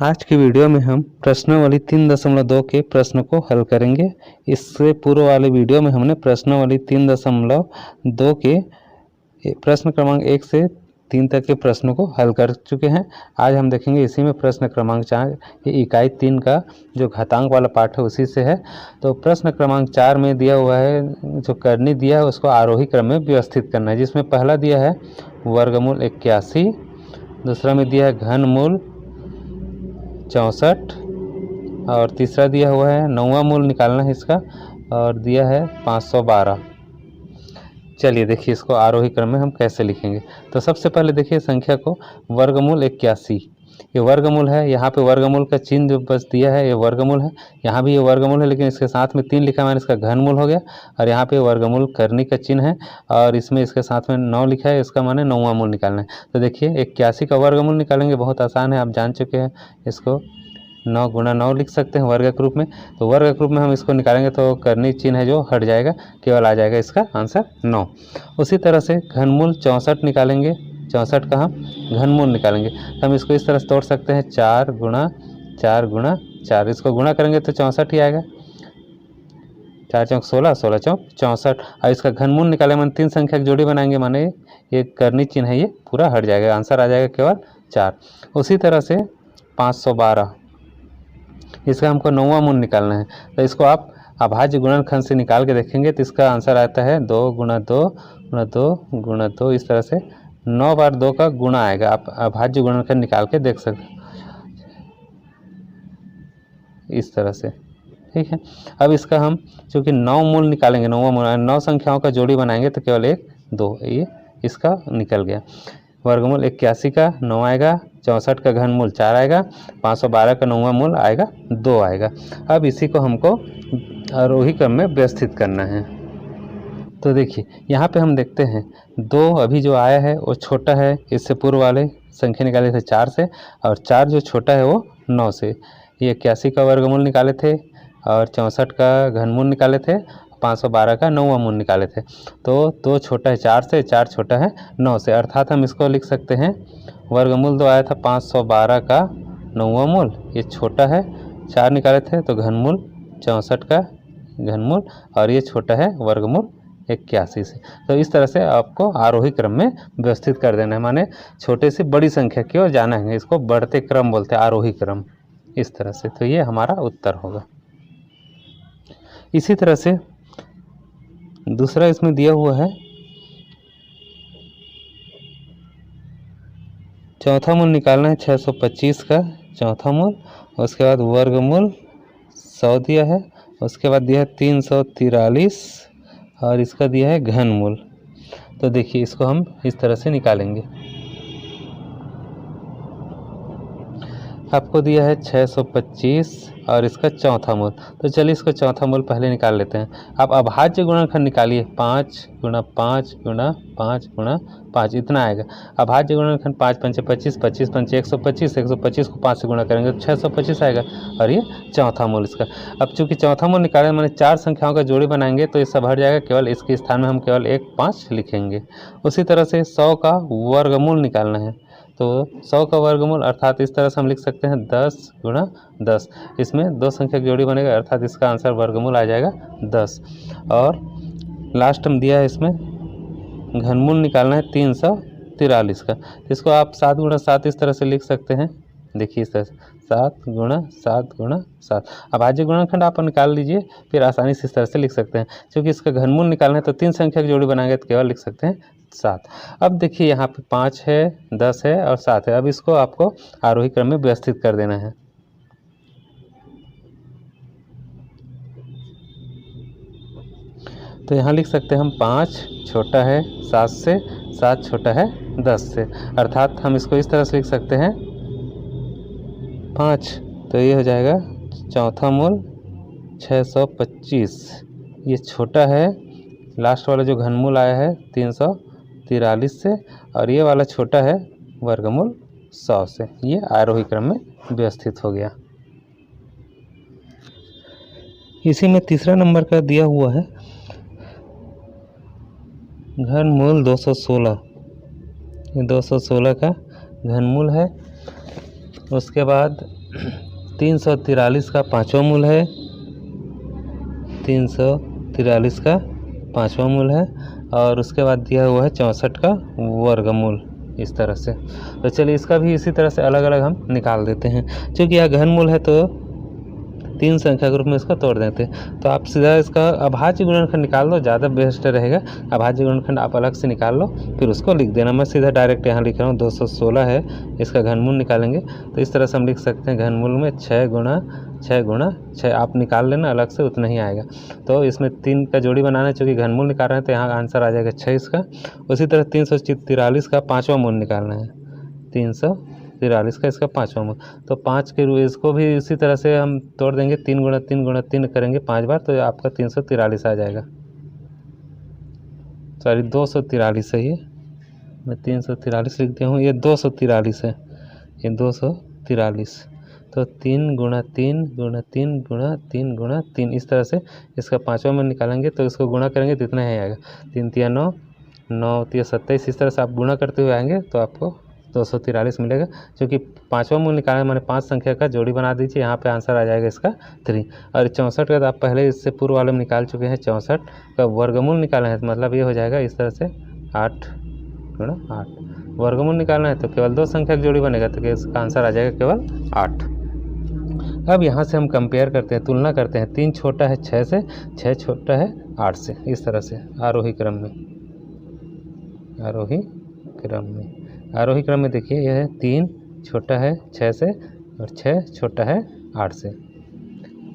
आज की वीडियो में हम प्रश्नावली 3.2 के प्रश्न को हल करेंगे। इससे पूर्व वाले वीडियो में हमने प्रश्नावली 3.2 के प्रश्न क्रमांक 1 से 3 तक के प्रश्नों को हल कर चुके हैं। आज हम देखेंगे इसी में प्रश्न क्रमांक 4, ये इकाई 3 का जो घातांक वाला पाठ है उसी से है। तो प्रश्न क्रमांक 4 में दिया हुआ है, जो करनी दिया है उसको आरोही क्रम में व्यवस्थित करना है, जिसमें पहला दिया है वर्गमूल 81, दूसरा में दिया है घनमूल 64 और तीसरा दिया हुआ है 9वां मूल निकालना है इसका और दिया है 512। चलिए देखिए इसको आरोही क्रम में हम कैसे लिखेंगे। तो सबसे पहले देखिए संख्या को वर्गमूल 81, ये वर्गमूल है, यहाँ पे वर्गमूल का चिन्ह जो बस दिया है ये वर्गमूल है, यहाँ भी ये वर्गमूल है लेकिन इसके साथ में 3 लिखा है, इसका घनमूल हो गया। और यहाँ पे वर्गमूल करनी का चिन्ह है और इसमें इसके साथ में 9 लिखा है, इसका माने 9वां मूल निकालना है। तो देखिए 81 का वर्गमूल निकालेंगे, बहुत आसान है, आप जान चुके हैं। इसको 9 गुणा 9 लिख सकते हैं वर्ग के रूप में। तो वर्ग के रूप में हम इसको निकालेंगे तो करनी चिन्ह है जो हट जाएगा, केवल आ जाएगा इसका आंसर 9। उसी तरह से घनमूल 64 निकालेंगे, 64 का हम घनमूल निकालेंगे तो हम इसको इस तरह से तोड़ सकते हैं 4 गुणा 4 गुणा 4, इसको गुणा करेंगे तो 64 ही आएगा। 4 चौक 16, 16 चौक 64। और इसका घनमूल निकाले माने 3 संख्या की जोड़ी बनाएंगे, माने ये करनी चिन्ह है ये पूरा हट जाएगा, आंसर आ जाएगा केवल 4। उसी तरह से 512, इसका हमको 9वां मूल निकालना है। तो इसको आप अभाज्य गुणनखंड से निकाल के देखेंगे तो इसका आंसर आता है 2 गुणा 2 गुणा 2 गुणा 2, इस तरह से 9 बार 2 का गुणा आएगा। आप अभाज्य गुणनखंड निकाल के देख सकते हैं इस तरह से, ठीक है। अब इसका हम चूँकि 9 मूल निकालेंगे, 9वां मूल 9 संख्याओं का जोड़ी बनाएंगे तो केवल 1 2, ये इसका निकल गया। वर्गमूल 81 का 9 आएगा, 64 का घनमूल 4 आएगा, 512 का 9वां मूल आएगा 2 आएगा। अब इसी को हमको आरोही क्रम में व्यवस्थित करना है। तो देखिए यहाँ पे हम देखते हैं 2 अभी जो आया है वो छोटा है, इससे पूर्व वाले संख्या निकाले थे 4 से, और 4 जो छोटा है वो 9 से। ये 81 का वर्गमूल निकाले थे और 64 का घनमूल निकाले थे, 512 का 9वां मूल निकाले थे। तो 2 छोटा है 4 से, 4 छोटा है 9 से, अर्थात हम इसको लिख सकते हैं वर्गमूल 2 आया था 512 का 9वां मूल, ये छोटा है, 4 निकाले थे तो घनमूल 64 का घनमूल, और ये छोटा है वर्गमूल 81 से। तो इस तरह से आपको आरोही क्रम में व्यवस्थित कर देना है, माने छोटे से बड़ी संख्या की ओर जाना है, इसको बढ़ते क्रम बोलते हैं, आरोही क्रम, इस तरह से। तो ये हमारा उत्तर होगा। इसी तरह से दूसरा इसमें दिया हुआ है चौथा मूल निकालना है 625 का चौथा मूल, उसके बाद वर्गमूल 100 दिया है, उसके बाद दिया है 343 और इसका दिया है घनमूल। तो देखिए इसको हम इस तरह से निकालेंगे। आपको दिया है 625 और इसका चौथा मूल, तो चलिए इसको चौथा मूल पहले निकाल लेते हैं। आप अभाज्य गुणनखंड निकालिए, 5 गुणा 5 गुणा 5 गुणा 5, इतना आएगा। अभाज्य गुणनखंड 5 पंचे 25, 25 पंचे 125, 125 को 5 से गुणा करेंगे तो 625 आएगा, और ये चौथा मूल इसका। अब चूंकि चौथा मूल निकालें माने 4 संख्याओं का जोड़ी बनाएंगे तो ये सब हट जाएगा, केवल इसके स्थान में हम केवल 1 5 लिखेंगे। उसी तरह से 100 का वर्गमूल निकालना है, तो 100 का वर्गमूल अर्थात इस तरह से हम लिख सकते हैं 10 गुणा 10, इसमें 2 संख्या की जोड़ी बनेगा, अर्थात इसका आंसर वर्गमूल आ जाएगा 10। और लास्ट में दिया है इसमें घनमूल निकालना है 343 का, इसको आप 7 गुणा 7 इस तरह से लिख सकते हैं। देखिए इस तरह से 7 गुणा 7 गुणा 7। अभाज्य गुणनखंड आप निकाल लीजिए, फिर आसानी से इस तरह से लिख सकते हैं। क्योंकि इसका घनमूल निकालना है तो 3 संख्या की जोड़ी बनाएंगे तो केवल लिख सकते हैं 7। अब देखिए यहाँ पे 5 है, 10 है और 7 है। अब इसको आपको आरोही क्रम में व्यवस्थित कर देना है। तो यहाँ लिख सकते हैं हम 5 छोटा है 7 से, 7 छोटा है 10 से, अर्थात हम इसको इस तरह से लिख सकते हैं 5, तो ये हो जाएगा चौथा मूल 625, ये छोटा है, लास्ट वाला जो घनमूल आया है 343 से, और ये वाला छोटा है वर्गमूल 100 से। ये आरोही क्रम में व्यवस्थित हो गया। इसी में तीसरा नंबर का दिया हुआ है घनमूल 216, ये 216 का घनमूल है, उसके बाद 343 का पाँचवा मूल है, 343 का पाँचवा मूल है, और उसके बाद दिया हुआ है 64 का वर्गमूल इस तरह से। तो चलिए इसका भी इसी तरह से अलग अलग हम निकाल देते हैं। क्योंकि यह घनमूल है तो 3 संख्या ग्रुप में इसको तोड़ देते हैं। तो आप सीधा इसका अभाज्य गुणनखंड निकाल लो, ज़्यादा बेस्ट रहेगा। अभाज्य गुणनखंड आप अलग से निकाल लो, फिर उसको लिख देना। मैं सीधा डायरेक्ट यहाँ लिख रहा हूँ 216 है, इसका घनमूल निकालेंगे तो इस तरह से हम लिख सकते हैं घनमूल में 6 गुणा 6 आप निकाल लेना अलग से, उतना ही आएगा। तो इसमें 3 का जोड़ी बनाना है, चूँकि घनमूल निकाल रहे हैं तो यहाँ आंसर आ जाएगा 6 इसका। उसी तरह 343 का पाँचवा मूल निकालना है, 343 का इसका पाँचवा मूल। तो 5 के इसको भी इसी तरह से हम तोड़ देंगे, 3 गुणा 3 गुणा 3 करेंगे 5 बार तो आपका 343 आ जाएगा। सॉरी 243 है, ये मैं 343 लिख दिया हूँ, ये 243 है, ये 243। तो 3 गुणा 3 गुणा 3 गुणा 3 गुणा 3 इस तरह से इसका पाँचवा में निकालेंगे तो इसको गुणा करेंगे तो इतना ही आएगा। 3 तिया 9, 9 तिया 27, इस तरह से आप गुणा करते हुए आएंगे तो आपको 243 मिलेगा। क्योंकि पाँचवा मूल निकालना मैंने 5 संख्या का जोड़ी बना दीजिए, यहाँ पे आंसर आ जाएगा इसका 3। और 64 का तो आप पहले इससे पूर्व वाले में निकाल चुके हैं, 64 का वर्गमूल निकालना है तो मतलब ये हो जाएगा इस तरह से 8 गुणा 8। वर्गमूल निकालना है तो केवल 2 संख्या की जोड़ी बनेगा तो इसका आंसर आ जाएगा केवल 8। अब यहाँ से हम कंपेयर करते हैं, तुलना करते हैं। 3 छोटा है 6 से, 6 छोटा है 8 से, इस तरह से आरोही क्रम में। आरोही क्रम में देखिए यह है 3 छोटा है 6 से और 6 छोटा है 8 से।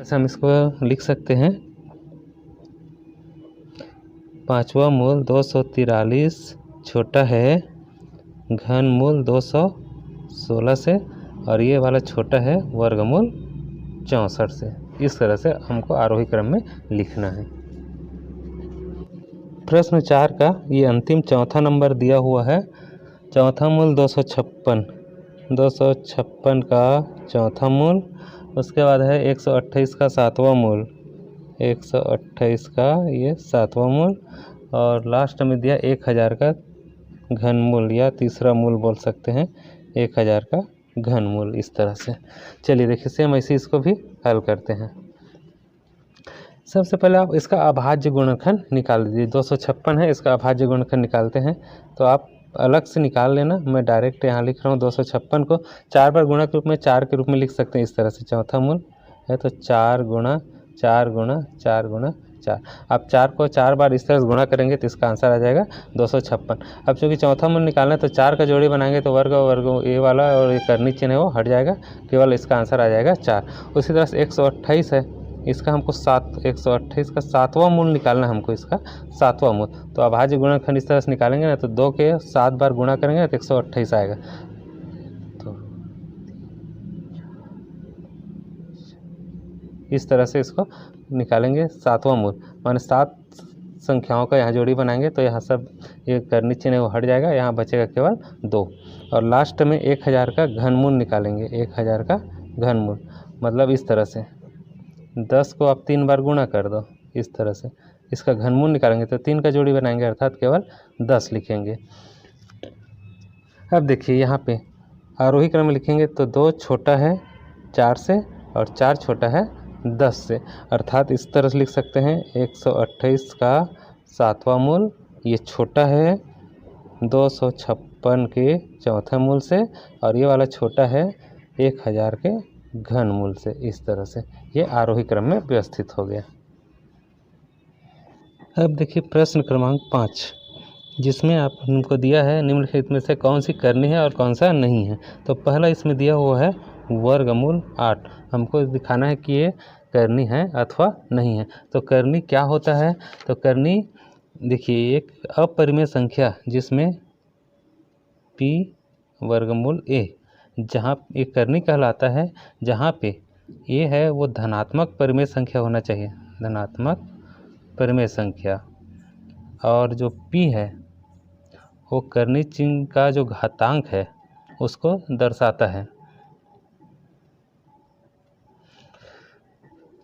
ऐसे हम इसको लिख सकते हैं, पाँचवा मूल 243 छोटा है घनमूल 216 से, और ये वाला छोटा है वर्गमूल 64 से। इस तरह से हमको आरोही क्रम में लिखना है। प्रश्न 4 का ये अंतिम चौथा नंबर दिया हुआ है। चौथा मूल 256 का चौथा मूल, उसके बाद है 128 का सातवां मूल, 128 का ये सातवां मूल, और लास्ट में दिया 1000 का घनमूल या तीसरा मूल बोल सकते हैं, 1000 का घनमूल इस तरह से। चलिए देखिए सेम ऐसे इसको भी हल करते हैं। सबसे पहले आप इसका अभाज्य गुणनखंड निकाल दीजिए। 256 है, इसका अभाज्य गुणनखंड निकालते हैं तो आप अलग से निकाल लेना। मैं डायरेक्ट यहाँ लिख रहा हूँ 256 को 4 बार गुणा के रूप में 4 के रूप में लिख सकते हैं इस तरह से। चौथा मूल है तो 4 गुणा 4 गुणा 4 गुणा 4। आप 4 को 4 बार इस तरह से गुणा करेंगे तो इसका आंसर आ जाएगा 256। अब चूँकि चौथा मूल निकालना है तो 4 का जोड़ी बनाएंगे तो वर्ग ये वाला और ये करनी चिन्ह है वो हट जाएगा, केवल इसका आंसर आ जाएगा 4। उसी तरह से 128 है, इसका हमको 128 का सातवां मूल निकालना है हमको, इसका सातवां मूल। तो अभाज्य गुणनखंड इस तरह से निकालेंगे ना तो 2 के 7 बार गुणा करेंगे तो 128 आएगा। तो इस तरह से इसको निकालेंगे सातवां मूल, माने 7 संख्याओं का यहाँ जोड़ी बनाएंगे तो यहाँ सब ये करनी चिन्ह वो हट जाएगा, यहाँ बचेगा केवल 2। और लास्ट में 1000 का घनमूल निकालेंगे, 1000 का घनमूल मतलब इस तरह से 10 को आप 3 बार गुणा कर दो इस तरह से। इसका घनमूल निकालेंगे तो 3 का जोड़ी बनाएंगे अर्थात केवल 10 लिखेंगे। अब देखिए यहाँ पे आरोही क्रम में लिखेंगे तो 2 छोटा है 4 से और 4 छोटा है 10 से, अर्थात इस तरह से लिख सकते हैं 128 का सातवां मूल ये छोटा है 256 के चौथे मूल से, और ये वाला छोटा है 1000 के घनमूल से। इस तरह से ये आरोही क्रम में व्यवस्थित हो गया। अब देखिए प्रश्न क्रमांक 5, जिसमें आपको दिया है निम्नलिखित में से कौन सी करनी है और कौन सा नहीं है। तो पहला इसमें दिया हुआ है वर्गमूल 8, हमको दिखाना है कि ये करनी है अथवा नहीं है। तो करनी क्या होता है, तो करनी देखिए एक अपरिमेय संख्या जिसमें p वर्गमूल a, जहाँ ये करनी कहलाता है, जहाँ पे ये है वो धनात्मक परिमेय संख्या होना चाहिए, धनात्मक परिमेय संख्या, और जो p है वो करनी चिन्ह का जो घातांक है उसको दर्शाता है।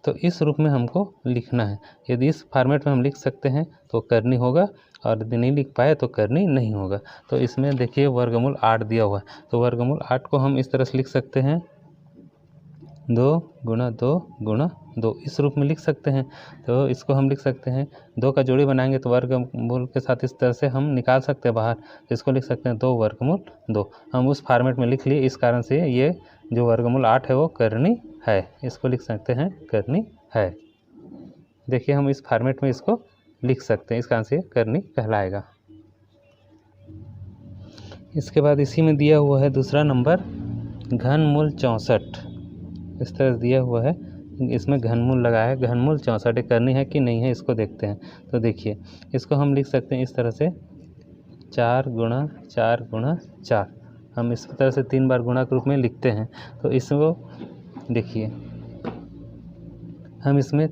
तो इस रूप में हमको लिखना है। यदि इस फॉर्मेट में हम लिख सकते हैं तो करनी होगा, और यदि नहीं लिख पाए तो करनी नहीं होगा। तो इसमें देखिए वर्गमूल 8 दिया हुआ है, तो वर्गमूल 8 को हम इस तरह से लिख सकते हैं 2 गुणा 2 गुणा 2, इस रूप में लिख सकते हैं। तो इसको हम लिख सकते हैं 2 का जोड़ी बनाएंगे तो वर्गमूल के साथ इस तरह से हम निकाल सकते हैं बाहर। तो इसको लिख सकते हैं 2 वर्गमूल 2। हम उस फॉर्मेट में लिख लिए, इस कारण से ये जो वर्गमूल 8 है वो करनी है। इसको लिख सकते हैं करनी है। देखिए हम इस फॉर्मेट में इसको लिख सकते हैं, इस कारण से करनी कहलाएगा। इसके बाद इसी में दिया हुआ है दूसरा नंबर घनमूल 64, इस तरह से दिया हुआ है, इसमें घनमूल लगा है। घनमूल 64 करनी है कि नहीं है इसको देखते हैं। तो देखिए इसको हम लिख सकते हैं इस तरह से 4 गुणा 4 गुणा 4, हम इस तरह से 3 बार गुणा के रूप में लिखते हैं। तो इसको देखिए हम इसमें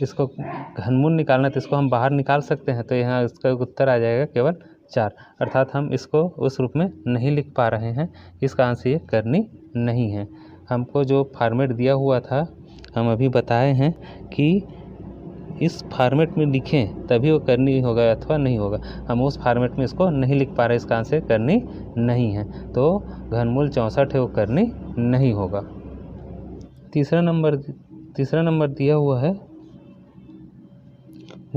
इसको घनमूल निकालना है तो इसको हम बाहर निकाल सकते हैं। तो यहाँ इसका उत्तर आ जाएगा केवल 4, अर्थात हम इसको उस रूप में नहीं लिख पा रहे हैं, इस कारण से ये करनी नहीं है। हमको जो फॉर्मेट दिया हुआ था हम अभी बताए हैं कि इस फॉर्मेट में लिखें तभी वो करनी होगा अथवा नहीं होगा। हम उस फॉर्मेट में इसको नहीं लिख पा रहे, इस कारण से करनी नहीं है। तो घनमूल 64 है वो करनी नहीं होगा। तीसरा नंबर दिया हुआ है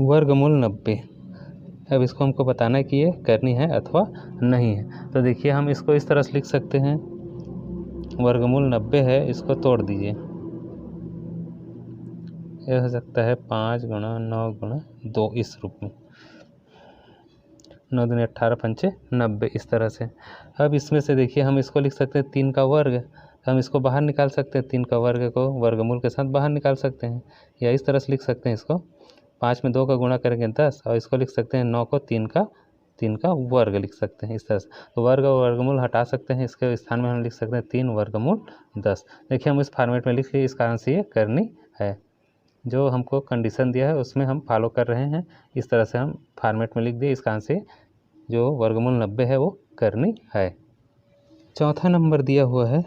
वर्गमूल 90। अब इसको हमको बताना है कि ये करनी है अथवा नहीं है। तो देखिए हम इसको इस तरह से लिख सकते हैं, वर्गमूल 90 है, इसको तोड़ दीजिए। यह हो सकता है 5 गुणा 9 गुणा 2, इस रूप में 9 दूनी 18 पंचे 90, इस तरह से। अब इसमें से देखिए हम इसको लिख सकते हैं 3 का वर्ग, हम इसको बाहर निकाल सकते हैं। 3 का वर्ग को वर्गमूल के साथ बाहर निकाल सकते हैं, या इस तरह से लिख सकते हैं इसको 5 में 2 का गुणा करेंगे 10, और इसको लिख सकते हैं 9 को 3 का वर्ग लिख सकते हैं, इस तरह से। तो वर्ग और वर्गमूल हटा सकते हैं, इसके स्थान में हम लिख सकते हैं 3 वर्गमूल 10। देखिए हम इस फॉर्मेट में लिख लिए, इस कारण से ये करनी है। जो हमको कंडीशन दिया है उसमें हम फॉलो कर रहे हैं, इस तरह से हम फॉर्मेट में लिख दिए, इस कारण से जो वर्गमूल 90 है वो करनी है। चौथा नंबर दिया हुआ है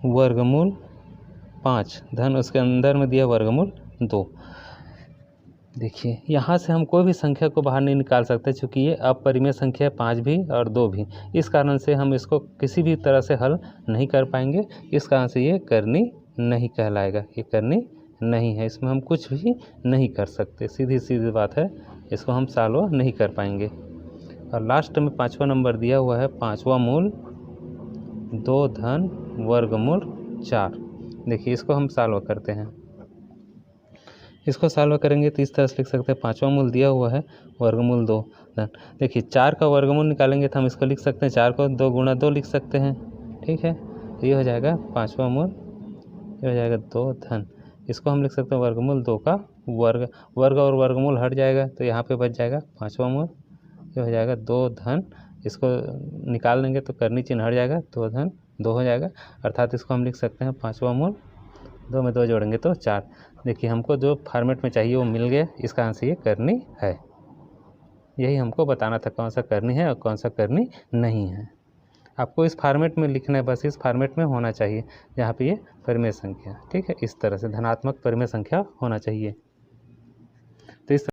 वर्गमूल 5 धन उसके अंदर में दिया वर्गमूल 2। देखिए यहाँ से हम कोई भी संख्या को बाहर नहीं निकाल सकते, क्योंकि ये अपरिमेय संख्या है, 5 भी और 2 भी। इस कारण से हम इसको किसी भी तरह से हल नहीं कर पाएंगे, इस कारण से ये करनी नहीं कहलाएगा, ये करनी नहीं है। इसमें हम कुछ भी नहीं कर सकते, सीधी बात है, इसको हम सॉल्व नहीं कर पाएंगे। और लास्ट में 5वां नंबर दिया हुआ है 5वां मूल 2 धन वर्गमूल 4। देखिए इसको हम सॉल्व करते हैं। इसको सॉल्व करेंगे तो इस तरह से लिख सकते हैं, 5वां मूल दिया हुआ है वर्गमूल 2 धन, देखिए 4 का वर्गमूल निकालेंगे तो हम इसको लिख सकते हैं 4 को 2 गुणा 2 लिख सकते हैं, ठीक है। तो ये हो जाएगा 5वां मूल, ये हो जाएगा 2 धन, इसको हम लिख सकते हैं वर्गमूल 2 का वर्ग और वर्गमूल हट जाएगा, तो यहाँ पे बच जाएगा 5वां मूल, ये हो जाएगा 2 धन, इसको निकाल लेंगे तो करनी चिन्ह हट जाएगा, 2 धन 2 हो जाएगा, अर्थात इसको हम लिख सकते हैं 5वां मूल, 2 में 2 जोड़ेंगे तो 4। देखिए हमको जो फॉर्मेट में चाहिए वो मिल गया, इस कारण से ये करनी है। यही हमको बताना था कौन सा करनी है और कौन सा करनी नहीं है। आपको इस फॉर्मेट में लिखना है, बस इस फॉर्मेट में होना चाहिए जहाँ पे ये परिमेय संख्या, ठीक है, इस तरह से धनात्मक परिमेय संख्या होना चाहिए।